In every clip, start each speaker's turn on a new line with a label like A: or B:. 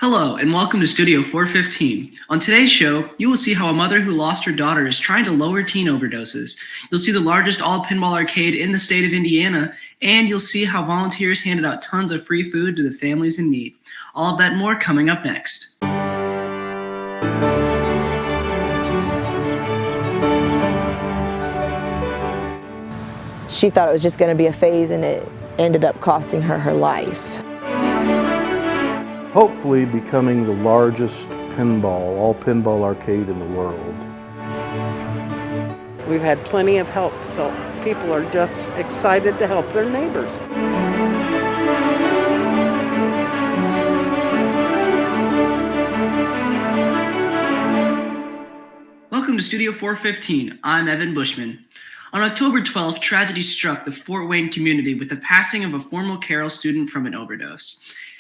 A: Hello, and welcome to Studio 415. On today's show, you will see how a mother who lost her daughter is trying to lower teen overdoses. You'll see the largest all-pinball arcade in the state of Indiana, and you'll see how volunteers handed out tons of free food to the families in need. All of that and more coming up next.
B: She thought it was just going to be a phase, and it ended up costing her her life.
C: Hopefully becoming the largest all pinball arcade in the world.
D: We've had plenty of help, so people are just excited to help their neighbors.
A: Welcome to Studio 415. I'm Evan Bushman. On October 12th, tragedy struck the Fort Wayne community with the passing of a former Carroll student from an overdose.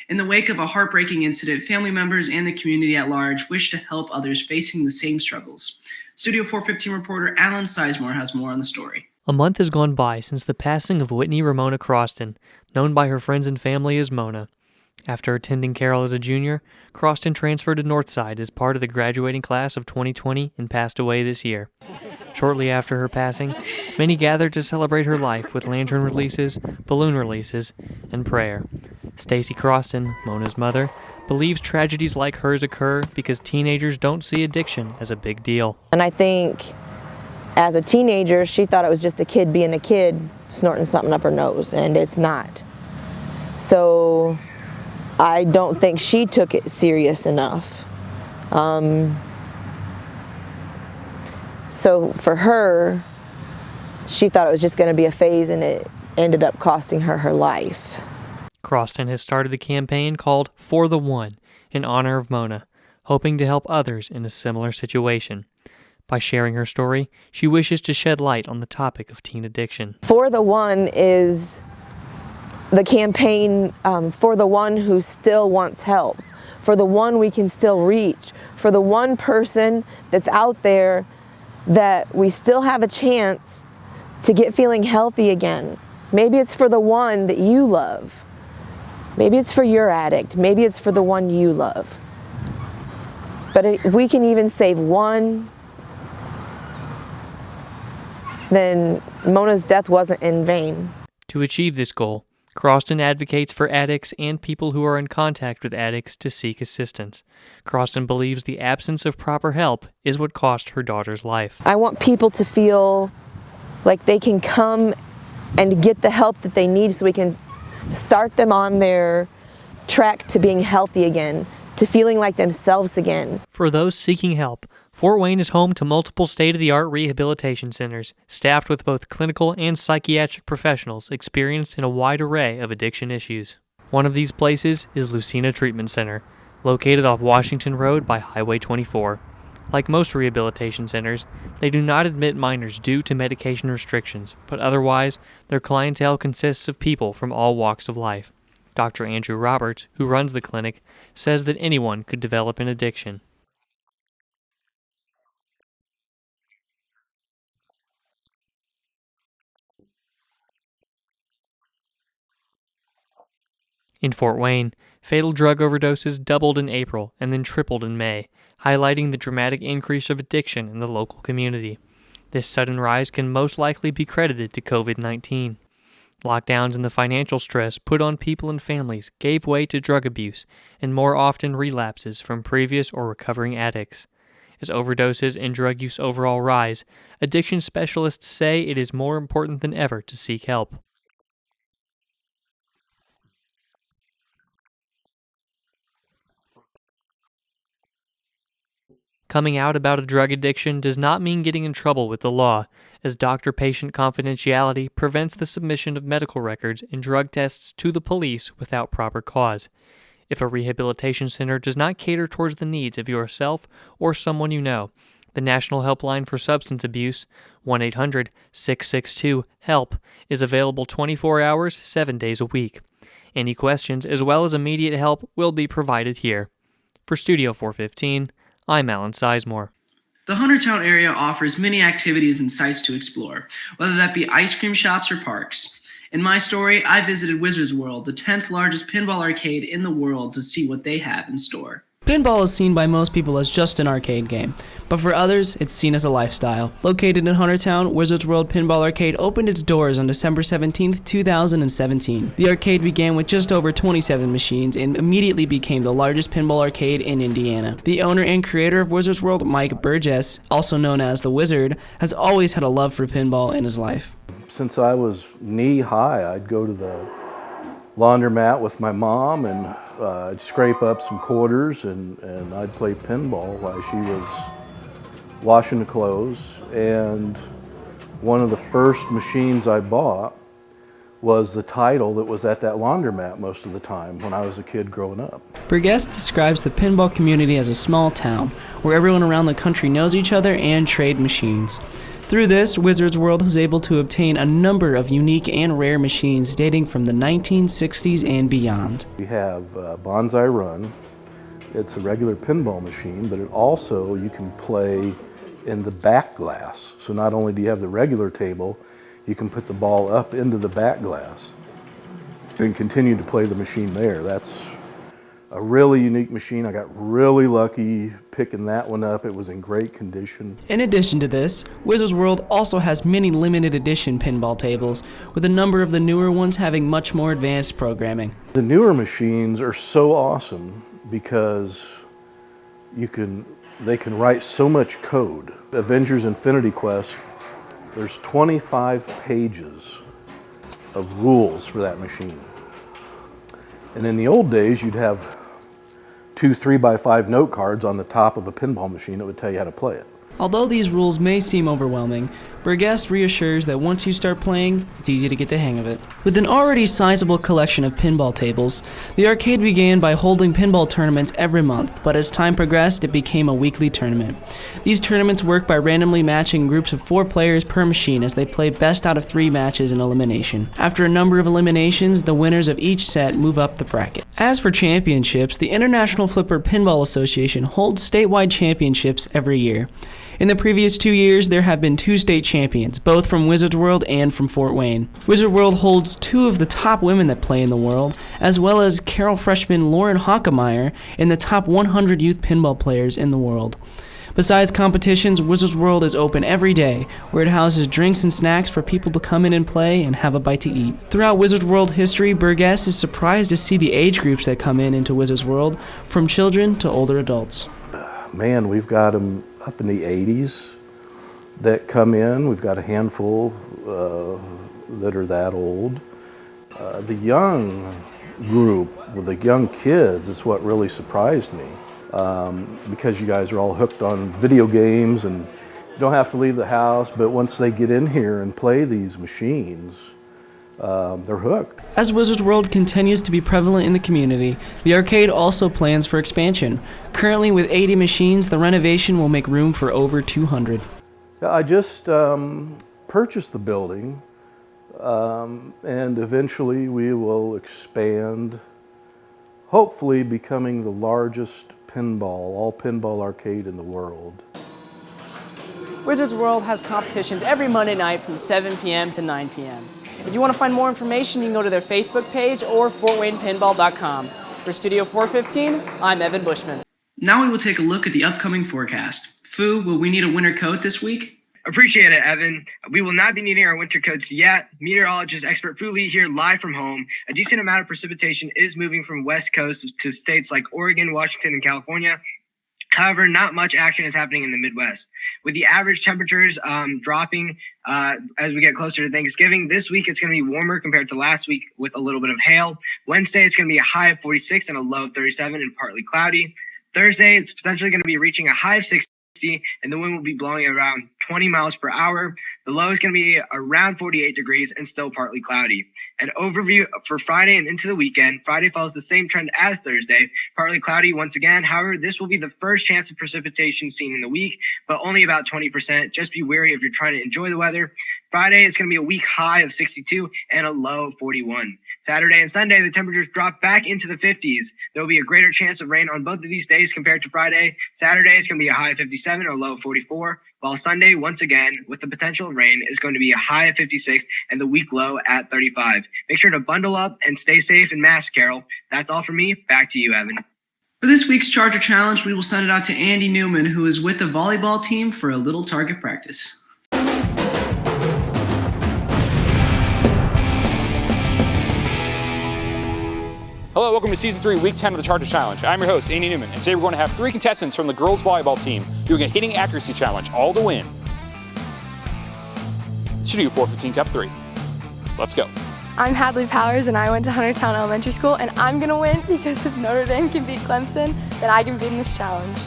A: In the wake of a heartbreaking incident, family members and the community at large wish to help others facing the same struggles. Studio 415 reporter Alan Sizemore has more on the story.
E: A month has gone by since the passing of Whitney Ramona Croston, known by her friends and family as Mona. After attending Carroll as a junior, Croston transferred to Northside as part of the graduating class of 2020 and passed away this year. Shortly after her passing, many gathered to celebrate her life with lantern releases, balloon releases, and prayer. Stacy Croston, Mona's mother, believes tragedies like hers occur because teenagers don't see addiction as a big deal.
B: And I think as a teenager, she thought it was just a kid being a kid snorting something up her nose, and it's not. So I don't think she took it serious enough. So for her, she thought it was just going to be a phase, and it ended up costing her her life.
E: Croston has started the campaign called For the One in honor of Mona, hoping to help others in a similar situation. By sharing her story, she wishes to shed light on the topic of teen addiction.
B: For the One is the campaign for the one who still wants help, for the one we can still reach, for the one person that's out there that we still have a chance to get feeling healthy again. Maybe it's for the one that you love. Maybe it's for your addict. Maybe it's for the one you love. But if we can even save one, then Mona's death wasn't in vain.
E: To achieve this goal, Croston advocates for addicts and people who are in contact with addicts to seek assistance. Croston believes the absence of proper help is what cost her daughter's life.
B: I want people to feel like they can come and get the help that they need so we can start them on their track to being healthy again, to feeling like themselves again.
E: For those seeking help, Fort Wayne is home to multiple state-of-the-art rehabilitation centers, staffed with both clinical and psychiatric professionals experienced in a wide array of addiction issues. One of these places is Lucina Treatment Center, located off Washington Road by Highway 24. Like most rehabilitation centers, they do not admit minors due to medication restrictions, but otherwise, their clientele consists of people from all walks of life. Dr. Andrew Roberts, who runs the clinic, says that anyone could develop an addiction. In Fort Wayne, fatal drug overdoses doubled in April and then tripled in May, highlighting the dramatic increase of addiction in the local community. This sudden rise can most likely be credited to COVID-19. Lockdowns and the financial stress put on people and families gave way to drug abuse and more often relapses from previous or recovering addicts. As overdoses and drug use overall rise, addiction specialists say it is more important than ever to seek help. Coming out about a drug addiction does not mean getting in trouble with the law, as doctor-patient confidentiality prevents the submission of medical records and drug tests to the police without proper cause. If a rehabilitation center does not cater towards the needs of yourself or someone you know, the National Helpline for Substance Abuse, 1-800-662-HELP, is available 24 hours, 7 days a week. Any questions as well as immediate help will be provided here. For Studio 415, I'm Alan Sizemore.
A: The Huntertown area offers many activities and sites to explore, whether that be ice cream shops or parks. In my story, I visited Wizards World, the 10th largest pinball arcade in the world, to see what they have in store.
F: Pinball is seen by most people as just an arcade game, but for others, it's seen as a lifestyle. Located in Huntertown, Wizards World Pinball Arcade opened its doors on December 17, 2017. The arcade began with just over 27 machines and immediately became the largest pinball arcade in Indiana. The owner and creator of Wizards World, Mike Burgess, also known as the Wizard, has always had a love for pinball in his life.
C: Since I was knee-high, I'd go to the laundromat with my mom and I'd scrape up some quarters and I'd play pinball while she was washing the clothes. And one of the first machines I bought was the title that was at that laundromat most of the time when I was a kid growing up.
F: Burgess describes the pinball community as a small town where everyone around the country knows each other and trade machines. Through this, Wizards World was able to obtain a number of unique and rare machines dating from the 1960s and beyond.
C: We have Bonsai Run. It's a regular pinball machine, but it also, you can play in the back glass. So not only do you have the regular table, you can put the ball up into the back glass and continue to play the machine there. That's a really unique machine. I got really lucky picking that one up. It was in great condition.
F: In addition to this, Wizards World also has many limited edition pinball tables, with a number of the newer ones having much more advanced programming.
C: The newer machines are so awesome because they can write so much code. Avengers Infinity Quest, there's 25 pages of rules for that machine. And in the old days, you'd have 2 3x5 note cards on the top of a pinball machine that would tell you how to play it.
F: Although these rules may seem overwhelming, Burgess reassures that once you start playing, it's easy to get the hang of it. With an already sizable collection of pinball tables, the arcade began by holding pinball tournaments every month, but as time progressed, it became a weekly tournament. These tournaments work by randomly matching groups of 4 players per machine as they play best out of 3 matches in elimination. After a number of eliminations, the winners of each set move up the bracket. As for championships, the International Flipper Pinball Association holds statewide championships every year. In the previous 2 years, there have been 2 state champions, both from Wizards World and from Fort Wayne. Wizard World holds 2 of the top women that play in the world, as well as Carroll freshman Lauren Hockemeyer in the top 100 youth pinball players in the world. Besides competitions, Wizards World is open every day, where it houses drinks and snacks for people to come in and play and have a bite to eat. Throughout Wizards World history, Burgess is surprised to see the age groups that come into Wizards World, from children to older adults.
C: Man, we've got them up in the 80s that come in. We've got a handful that are that old. The young group, with the young kids, is what really surprised me. Because you guys are all hooked on video games and you don't have to leave the house, but once they get in here and play these machines, they're hooked.
F: As Wizards World continues to be prevalent in the community, the arcade also plans for expansion. Currently, with 80 machines, the renovation will make room for over 200.
C: I just purchased the building, and eventually we will expand, hopefully becoming the largest all pinball arcade in the world.
G: Wizards World has competitions every Monday night from 7 p.m. to 9 p.m. If you want to find more information, you can go to their Facebook page or fortwaynepinball.com. For Studio 415, I'm Evan Bushman.
A: Now we will take a look at the upcoming forecast. Fu, will we need a winter coat this week?
H: Appreciate it, Evan. We will not be needing our winter coats yet. Meteorologist expert Fu Lee here live from home. A decent amount of precipitation is moving from West Coast to states like Oregon, Washington, and California. However, not much action is happening in the Midwest. With the average temperatures dropping as we get closer to Thanksgiving, this week it's going to be warmer compared to last week with a little bit of hail. Wednesday, it's going to be a high of 46 and a low of 37 and partly cloudy. Thursday, it's potentially going to be reaching a high of 60 and the wind will be blowing around 20 miles per hour. The low is going to be around 48 degrees and still partly cloudy. An overview for Friday and into the weekend. Friday follows the same trend as Thursday, partly cloudy once again. However, this will be the first chance of precipitation seen in the week, but only about 20%. Just be wary if you're trying to enjoy the weather. Friday is going to be a week high of 62 and a low of 41. Saturday and Sunday, the temperatures drop back into the 50s. There will be a greater chance of rain on both of these days compared to Friday. Saturday is going to be a high of 57 or a low of 44, while Sunday, once again, with the potential of rain, is going to be a high of 56 and the week low at 35. Make sure to bundle up and stay safe and mask, Carroll. That's all from me. Back to you, Evan.
A: For this week's Charger Challenge, we will send it out to Andy Newman, who is with the volleyball team for a little target practice.
I: Hello, welcome to Season 3, Week 10 of the Charger Challenge. I'm your host, Andy Newman, and today we're going to have 3 contestants from the girls volleyball team doing a hitting accuracy challenge, all to win Studio 415 Cup 3. Let's go.
J: I'm Hadley Powers, and I went to Huntertown Elementary School, and I'm gonna win because if Notre Dame can beat Clemson, then I can beat this challenge.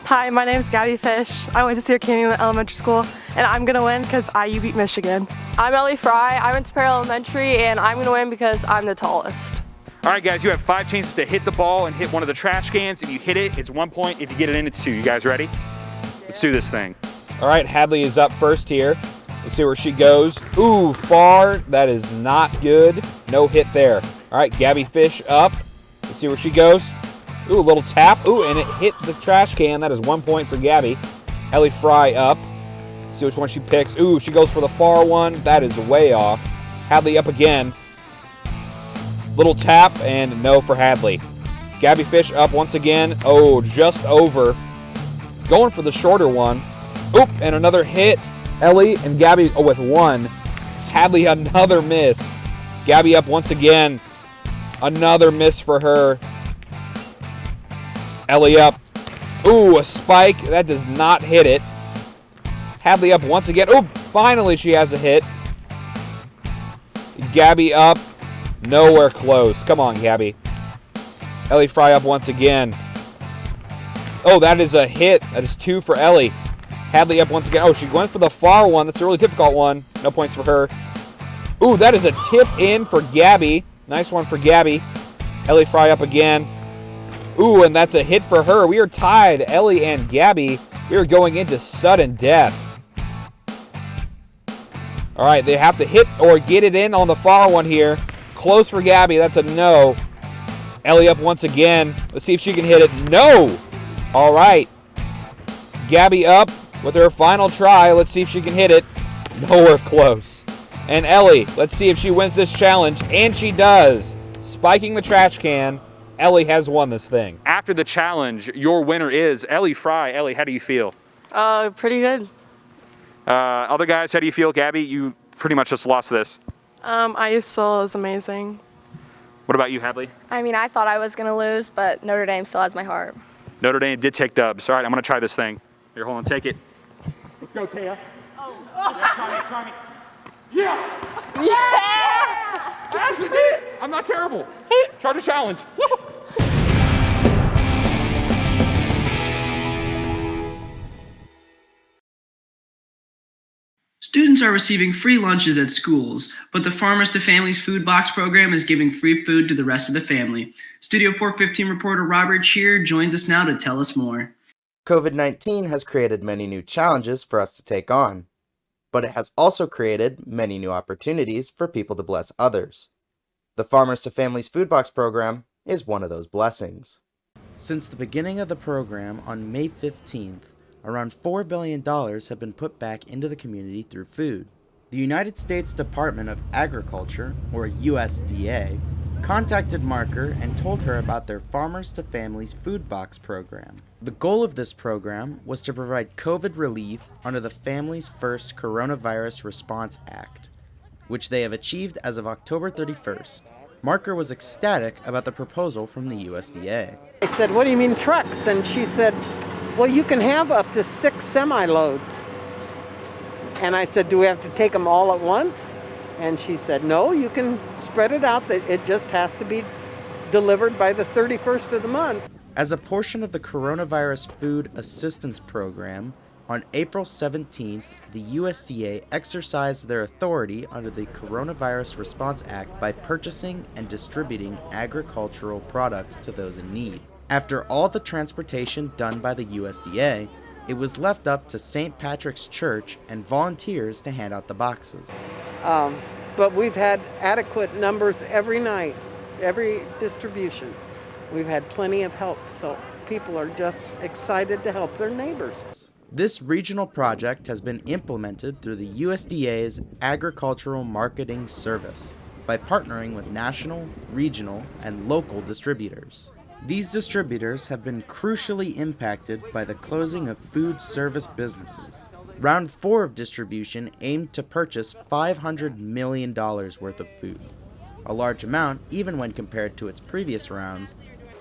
K: Hi, my name is Gabby Fish. I went to Sierra Canyon Elementary School, and I'm gonna win because IU beat Michigan.
J: I'm Ellie Fry. I went to Carroll Elementary, and I'm gonna win because I'm the tallest.
I: All right, guys, you have 5 chances to hit the ball and hit one of the trash cans. If you hit it, it's 1 point. If you get it in, it's 2. You guys ready? Let's do this thing.
L: All right, Hadley is up first here. Let's see where she goes. Ooh, far. That is not good. No hit there. All right, Gabby Fish up. Let's see where she goes. Ooh, a little tap. Ooh, and it hit the trash can. That is 1 point for Gabby. Ellie Fry up. Let's see which one she picks. Ooh, she goes for the far one. That is way off. Hadley up again. Little tap, and no for Hadley. Gabby Fish up once again. Oh, just over. Going for the shorter one. Oop, and another hit. Ellie and Gabby with 1. Hadley, another miss. Gabby up once again. Another miss for her. Ellie up. Ooh, a spike. That does not hit it. Hadley up once again. Oh, finally she has a hit. Gabby up. Nowhere close. Come on, Gabby. Ellie Fry up once again. Oh, that is a hit. That is 2 for Ellie. Hadley up once again. Oh, she went for the far one. That's a really difficult one. No points for her. Ooh, that is a tip in for Gabby. Nice one for Gabby. Ellie Fry up again. Ooh, and that's a hit for her. We are tied, Ellie and Gabby. We are going into sudden death. All right, they have to hit or get it in on the far one here. Close for Gabby. That's a no. Ellie up once again. Let's see if she can hit it. No! All right. Gabby up with her final try. Let's see if she can hit it. Nowhere close. And Ellie, let's see if she wins this challenge. And she does. Spiking the trash can. Ellie has won this thing.
I: After the challenge, your winner is Ellie Fry. Ellie, how do you feel?
K: Pretty good.
I: Other guys, how do you feel? Gabby, you pretty much just lost this.
K: IU still is amazing.
I: What about you, Hadley?
J: I mean, I thought I was gonna lose, but Notre Dame still has my heart.
I: Notre Dame did take dubs. All right, I'm going to try this thing. Here, hold on, take it. Let's go, Taya. Oh. Yeah, try me. Yeah! Yeah! I actually did it! I'm not terrible. Charger Challenge. Woo!
A: Students are receiving free lunches at schools, but the Farmers to Families Food Box program is giving free food to the rest of the family. Studio 415 reporter Robert Shear joins us now to tell us more.
M: COVID-19 has created many new challenges for us to take on, but it has also created many new opportunities for people to bless others. The Farmers to Families Food Box program is one of those blessings. Since the beginning of the program on May 15th, around $4 billion have been put back into the community through food. The United States Department of Agriculture, or USDA, contacted Marker and told her about their Farmers to Families Food Box program. The goal of this program was to provide COVID relief under the Families First Coronavirus Response Act, which they have achieved as of October 31st. Marker was ecstatic about the proposal from the USDA.
D: I said, "What do you mean trucks?" And she said, "Well, you can have up to 6 semi-loads." And I said, "Do we have to take them all at once?" And she said, "No, you can spread it out. It just has to be delivered by the 31st of the month."
M: As a portion of the Coronavirus Food Assistance Program, on April 17th, the USDA exercised their authority under the Coronavirus Response Act by purchasing and distributing agricultural products to those in need. After all the transportation done by the USDA, it was left up to St. Patrick's Church and volunteers to hand out the boxes.
D: but we've had adequate numbers every night, every distribution. We've had plenty of help, so people are just excited to help their neighbors.
M: This regional project has been implemented through the USDA's Agricultural Marketing Service by partnering with national, regional, and local distributors. These distributors have been crucially impacted by the closing of food service businesses. Round 4 of distribution aimed to purchase $500 million worth of food, a large amount even when compared to its previous rounds,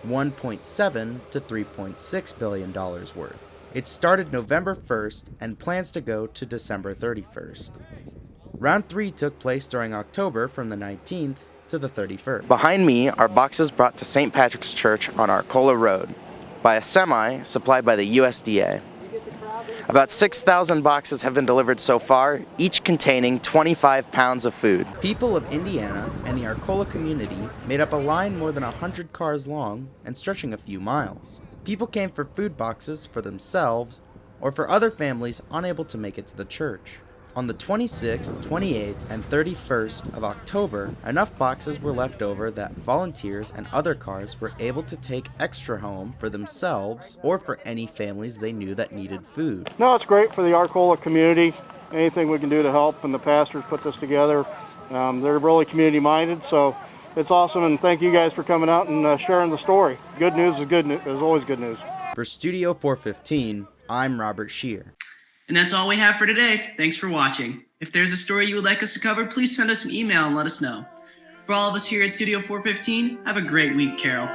M: $1.7 to $3.6 billion worth. It started November 1st and plans to go to December 31st. Round 3 took place during October from the 19th to the 31st. Behind me are boxes brought to St. Patrick's Church on Arcola Road by a semi supplied by the USDA. About 6,000 boxes have been delivered so far, each containing 25 pounds of food. People of Indiana and the Arcola community made up a line more than 100 cars long and stretching a few miles. People came for food boxes for themselves or for other families unable to make it to the church. On the 26th, 28th, and 31st of October, enough boxes were left over that volunteers and other cars were able to take extra home for themselves or for any families they knew that needed food.
N: No, it's great for the Arcola community. Anything we can do to help, and the pastors put this together. They're really community-minded, so it's awesome, and thank you guys for coming out and sharing the story. Good news is good news. Is always good news.
M: For Studio 415, I'm Robert Shear.
A: And that's all we have for today. Thanks for watching. If there's a story you would like us to cover, please send us an email and let us know. For all of us here at Studio 415, have a great week, Carroll.